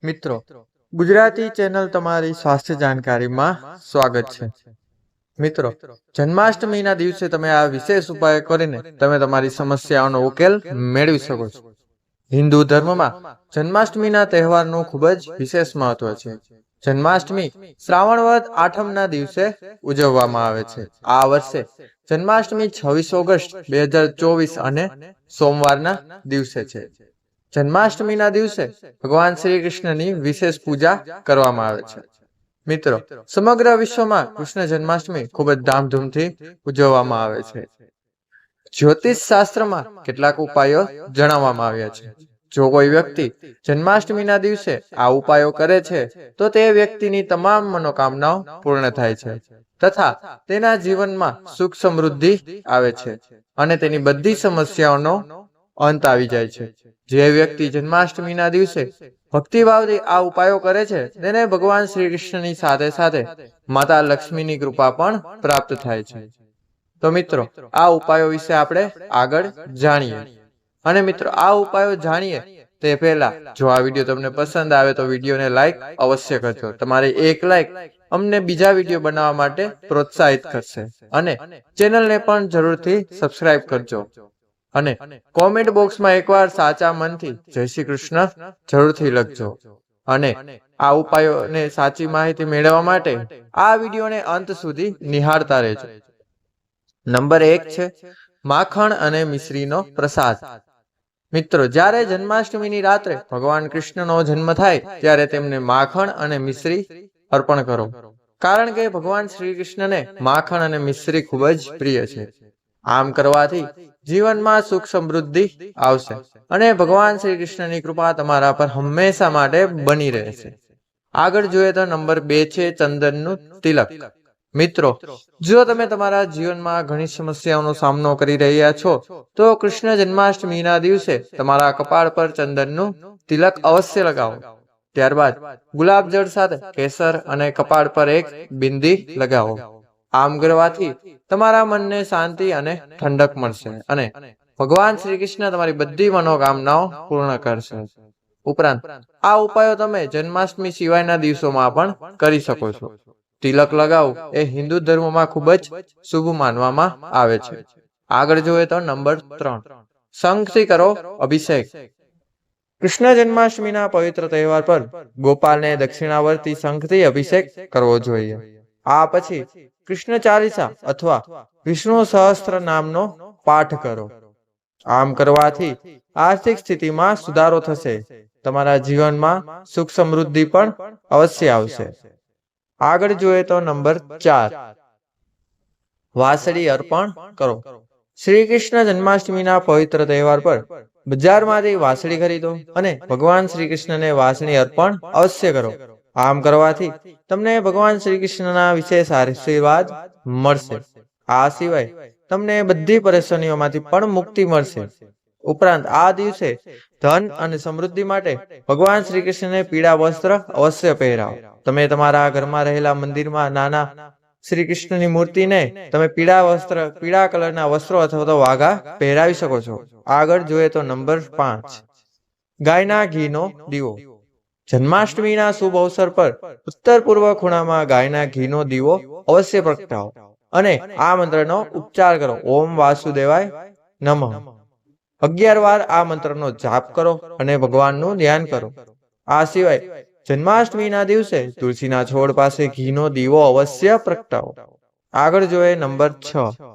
મિત્રો, ગુજરાતી ચેનલ તમારી સ્વાસ્થ્ય જાણકારીમાં સ્વાગત છે. મિત્રો, જન્માષ્ટમીના દિવસે તમે આ વિશેષ ઉપાય કરીને તમે તમારી સમસ્યાઓનો ઉકેલ મેળવી શકો છો. હિન્દુ ધર્મમાં જન્માષ્ટમીના તહેવારનું ખૂબ જ વિશેષ મહત્વ છે. જન્માષ્ટમી શ્રાવણ વદ આઠમના દિવસે ઉજવવામાં આવે છે. આ વર્ષે જન્માષ્ટમી 26 ઓગસ્ટ 2024 અને સોમવારના દિવસે છે. જન્માષ્ટમીના દિવસે ભગવાન શ્રી કૃષ્ણની વિશેષ પૂજા કરવામાં આવે છે. મિત્રો, સમગ્ર વિશ્વમાં કૃષ્ણ જન્માષ્ટમી ખૂબ જ ધામધૂમથી ઉજવવામાં આવે છે. જ્યોતિષ શાસ્ત્રમાં કેટલાક ઉપાયો જણાવવામાં આવ્યા છે. જો કોઈ વ્યક્તિ જન્માષ્ટમીના દિવસે આ ઉપાયો કરે છે તો તે વ્યક્તિની તમામ મનોકામનાઓ પૂર્ણ થાય છે તથા તેના જીવનમાં સુખ સમૃદ્ધિ આવે છે અને તેની બધી સમસ્યાઓનો અંત આવી જાય છે. જે વ્યક્તિ જન્માષ્ટમીના દિવસે ભક્તિભાવથી આ ઉપાયો કરે છે તેને ભગવાન શ્રી કૃષ્ણની સાથે સાથે માતા લક્ષ્મીની કૃપા પણ પ્રાપ્ત થાય છે. તો મિત્રો, આ ઉપાયો વિશે આપણે આગળ જાણીએ. અને મિત્રો, આ ઉપાયો જાણીએ તે પહેલા જો આ વિડીયો તમને પસંદ આવે તો વિડીયોને લાઈક અવશ્ય કરજો. તમારી એક લાઈક અમને બીજા વિડીયો બનાવવા માટે પ્રોત્સાહિત કરશે અને ચેનલને પણ જરૂરથી સબસ્ક્રાઇબ કરજો. અને કોમેન્ટ બોક્સમાં એકવાર સાચા મનથી જય શ્રી કૃષ્ણ જરૂરથી લખજો. અને આ ઉપાયોને સાચી માહિતી મેળવવા માટે આ વિડીયોને અંત સુધી નિહાળતા રહેજો. નંબર 1 છે માખણ અને મિશ્રીનો પ્રસાદ. મિત્રો, જ્યારે જન્માષ્ટમીની રાત્રે ભગવાન કૃષ્ણનો જન્મ થાય ત્યારે તેમને માખણ અને મિશ્રી અર્પણ કરો. કારણ કે ભગવાન શ્રી કૃષ્ણને માખણ અને મિશ્રી ખૂબ જ પ્રિય છે. આમ કરવાથી જીવનમાં સુખ સમૃદ્ધિ આવશે અને ભગવાન શ્રી કૃષ્ણની કૃપા તમારા પર હંમેશા માટે બની રહેશે. આગળ જોઈએ તો નંબર 2 છે ચંદનનું તિલક. મિત્રો, જો તમે તમારા જીવનમાં ઘણી સમસ્યાઓનો સામનો કરી રહ્યા છો તો કૃષ્ણ જન્માષ્ટમીના દિવસે તમારા કપાળ પર ચંદનનું તિલક અવશ્ય લગાવો. ત્યારબાદ ગુલાબજળ સાથે કેસર અને કપાળ પર એક બિંદી લગાવો. આમ કરવાથી તમારા મનને શાંતિ અને ઠંડક મળશે અને ભગવાન શ્રી કૃષ્ણ તમારી બધી મનોકામનાઓ પૂર્ણ કરશે. ઉપરાંત આ ઉપાયો તમે જન્માષ્ટમી સિવાયના દિવસોમાં પણ કરી શકો છો. તિલક લગાવવું એ હિન્દુ ધર્મમાં ખૂબ જ શુભ માનવામાં આવે છે. આગળ જોઈએ તો નંબર 3, શંખથી કરો અભિષેક. કૃષ્ણ જન્માષ્ટમીના પવિત્ર તહેવાર પર ગોપાલને દક્ષિણાવર્તી શંખથી અભિષેક કરવો જોઈએ. આ પછી કૃષ્ણ ચાલીસા અથવા વિષ્ણુ સહસ્ત્ર નામનો પાઠ કરો. આમ કરવાથી આર્થિક સ્થિતિમાં સુધારો થશે. તમારા જીવનમાં સુખ સમૃદ્ધિ પણ અવશ્ય આવશે. આગળ જોઈએ તો નંબર 4, વાંસળી અર્પણ કરો. શ્રી કૃષ્ણ જન્માષ્ટમીના પવિત્ર તહેવાર પર બજારમાંથી વાંસળી ખરીદો અને ભગવાન શ્રી કૃષ્ણને વાંસળી અર્પણ અવશ્ય કરો. આમ કરવાથી તમને ભગવાન શ્રી કૃષ્ણના વિશેષ આશીર્વાદ મળશે. આ સિવાય તમને બધી પરેશાનીઓમાંથી પણ મુક્તિ મળશે. ઉપરાંત આ દિવસે ધન અને સમૃદ્ધિ માટે ભગવાન શ્રી કૃષ્ણને પીળા વસ્ત્ર અવશ્ય પહેરાવો. તમે તમારા ઘરમાં રહેલા મંદિરમાં નાના શ્રી કૃષ્ણની મૂર્તિને તમે પીળા કલરના વસ્ત્રો અથવા તો વાઘા પહેરાવી શકો છો. આગળ જોઈએ તો નંબર 5, ગાયના ઘીનો દીવો. જન્માષ્ટમીના શુભ અવસર પર ઉત્તર પૂર્વ ખૂણામાં ગાયના ઘીનો દીવો અવશ્ય પ્રગટાવો અને આ મંત્રનો ઉચ્ચાર કરો. ઓમ વાસુદેવાય નમઃ. 11 વાર આ મંત્રનો જાપ કરો અને ભગવાનનું ધ્યાન કરો. આ સિવાય જન્માષ્ટમીના દિવસે તુલસીના છોડ પાસે ઘીનો દીવો અવશ્ય પ્રગટાવો. આગળ જોઈએ નંબર 6,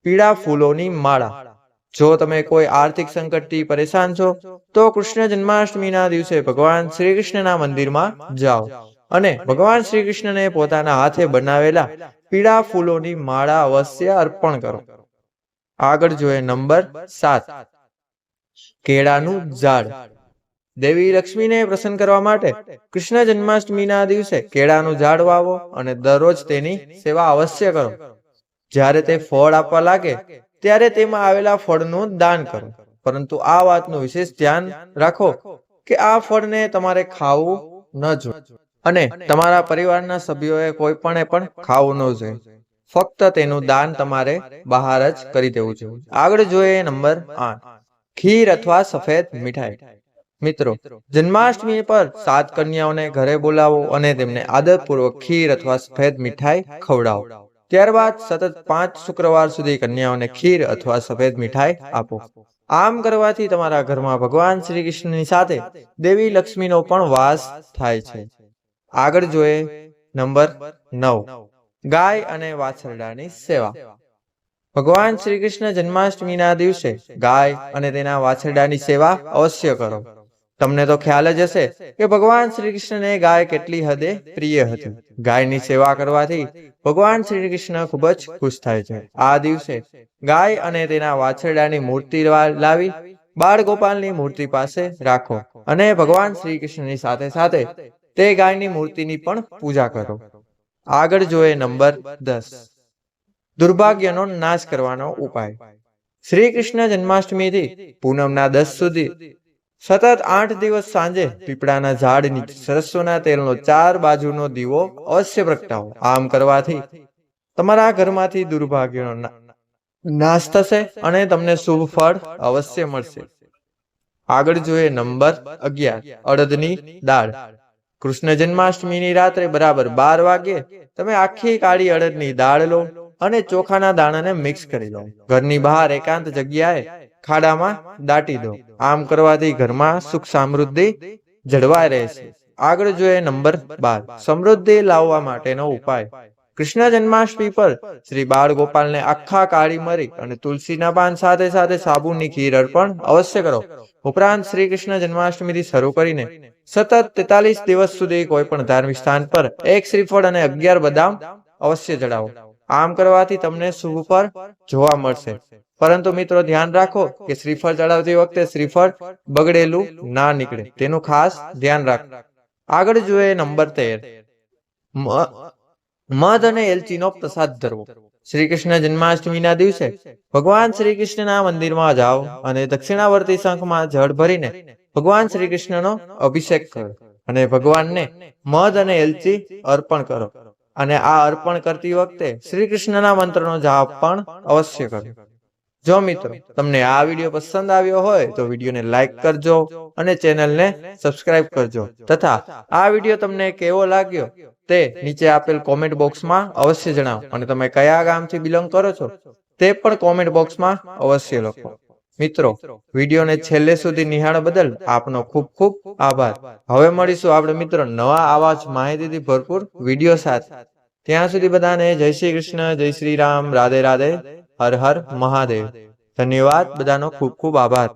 પીળા ફૂલોની માળા. જો તમે કોઈ આર્થિક સંકટથી પરેશાન છો તો કૃષ્ણ જન્માષ્ટમીના દિવસે ભગવાન શ્રી કૃષ્ણના મંદિરમાં જાઓ અને ભગવાન શ્રી કૃષ્ણને પોતાના હાથે બનાવેલા પીળા ફૂલોની માળા અવશ્ય અર્પણ કરો. આગળ જોઈએ નંબર 7, કેળાનું ઝાડ. દેવી લક્ષ્મીને પ્રસન્ન કરવા માટે કૃષ્ણ જન્માષ્ટમીના દિવસે કેળાનું ઝાડ વાવો અને દરરોજ તેની સેવા અવશ્ય કરો. જ્યારે તે ફળ આપવા લાગે ત્યારે તેમાં આવેલા ફળનું દાન કરો. પરંતુ આ વાતનું વિશેષ ધ્યાન રાખો કે આ ફળને તમારે ખાવું ન જોઈએ અને તમારા પરિવારના સભ્યોએ કોઈ પણ ખાવું ન જોઈએ. ફક્ત તેનું દાન તમારે બહાર જ કરી દેવું જોઈએ. આગળ જોઈએ નંબર 8, ખીર અથવા સફેદ મીઠાઈ. મિત્રો, જન્માષ્ટમી પર 7 કન્યાઓને ઘરે બોલાવો અને તેમને આદરપૂર્વક ખીર અથવા સફેદ મીઠાઈ ખવડાવો. ત્યારબાદ સતત 5 શુક્રવાર સુધી કન્યાઓને ખીર અથવા સફેદ મીઠાઈ આપો. આમ કરવાથી તમારા ઘરમાં ભગવાન શ્રી કૃષ્ણની સાથે દેવી લક્ષ્મીનો પણ વાસ થાય છે. આગળ જોઈએ નંબર 9, ગાય અને વાછરડાની સેવા. ભગવાન શ્રી કૃષ્ણ જન્માષ્ટમીના દિવસે ગાય અને તેના વાછરડાની સેવા અવશ્ય કરો. તમને તો ખ્યાલ જ હશે કે ભગવાન શ્રી કૃષ્ણને ગાય કેટલી હદે પ્રિય હતી. ગાયની સેવા કરવાથી ભગવાન શ્રી કૃષ્ણ ખૂબ જ ખુશ થાય છે. આ દિવસે ગાય અને તેના વાછરડાની મૂર્તિ લાવી બાળ ગોપાલની મૂર્તિ પાસે રાખો અને ભગવાન શ્રી કૃષ્ણની સાથે સાથે તે ગાયની મૂર્તિની પણ પૂજા કરો. આગળ જોઈએ નંબર 10, દુર્ભાગ્યનો નાશ કરવાનો ઉપાય. શ્રી કૃષ્ણ જન્માષ્ટમીથી પૂનમના 10 સુધી સતત 8 દિવસ સાંજે પીપળાના ઝાડ નીચે સરસોના તેલનો 4 બાજુનો દીવો અવશ્ય પ્રગટાવો. આમ કરવાથી તમારા ઘરમાંથી દુર્ભાગ્યનો નાશ થશે અને તમને શુભ ફળ અવશ્ય મળશે. આગળ જોઈએ નંબર 11, અડદની દાળ. કૃષ્ણ જન્માષ્ટમીની રાત્રે બરાબર 12 વાગ્યે તમે આખી કાળી અડદની દાળ લો અને ચોખાના દાણાને મિક્સ કરી લો. ઘરની બહાર એકાંત જગ્યાએ ખાડામાં દાટી દો. આમ કરવાથી ઘરમાં સુખ સમૃદ્ધિ જળવાઈ રહેશે. આગળ જોઈએ નંબર 12, સમૃદ્ધિ લાવવા માટેનો ઉપાય. કૃષ્ણ જન્માષ્ટમી પર શ્રી બાળ ગોપાલને આખા કાળી મરી અને તુલસીના પાન સાથે સાથે સાબુની ખીર અર્પણ અવશ્ય કરો. ઉપરાંત શ્રી કૃષ્ણ જન્માષ્ટમીથી શરૂ કરીને સતત 43 દિવસ સુધી કોઈ પણ ધાર્મિક સ્થાન પર 1 શ્રીફળ અને 11 બદામ અવશ્ય ચડાવો. આમ કરવાથી તમને શુભ ફળ જોવા મળશે. પરંતુ મિત્રો ધ્યાન રાખો કે શ્રીફળ ચડાવતી વખતે શ્રીફળ બગડેલું ના નીકળે, તેનું ખાસ ધ્યાન રાખો. આગળ જોઈએ નંબર 13, મધ અને એલચીનો પ્રસાદ ધરવો. શ્રી કૃષ્ણ જન્માષ્ટમીના દિવસે ભગવાન શ્રી કૃષ્ણના મંદિરમાં જાઓ અને દક્ષિણાવર્તી શંખમાં જળ ભરીને ભગવાન શ્રી કૃષ્ણનો અભિષેક કરો અને ભગવાનને મધ અને એલચી અર્પણ કરો. અને આ અર્પણ કરતી વખતે શ્રી કૃષ્ણના મંત્રનો જાપ પણ અવશ્ય કરો. જો મિત્રો તમને આ વિડીયો પસંદ આવ્યો હોય તો વિડીયોને લાઈક કરજો અને ચેનલને સબસ્ક્રાઇબ કરજો તથા આ વિડીયો તમને કેવો લાગ્યો તે નીચે આપેલ કોમેન્ટ બોક્સમાં અવશ્ય જણાવો અને તમે કયા ગામથી બિલોંગ કરો છો તે પણ કોમેન્ટ બોક્સમાં અવશ્ય લખો. મિત્રો, વિડીયોને છેલ્લે સુધી નિહાળવા બદલ આપનો ખૂબ ખૂબ આભાર. હવે મળીશું આપણે મિત્રો નવા આવા જ માહિતીથી ભરપૂર વિડીયો સાથે. ત્યાં સુધી બધાને જય શ્રી કૃષ્ણ, જય શ્રી રામ, રાધે રાધે, હર હર મહાદેવ. ધન્યવાદ, બધાનો ખૂબ ખૂબ આભાર.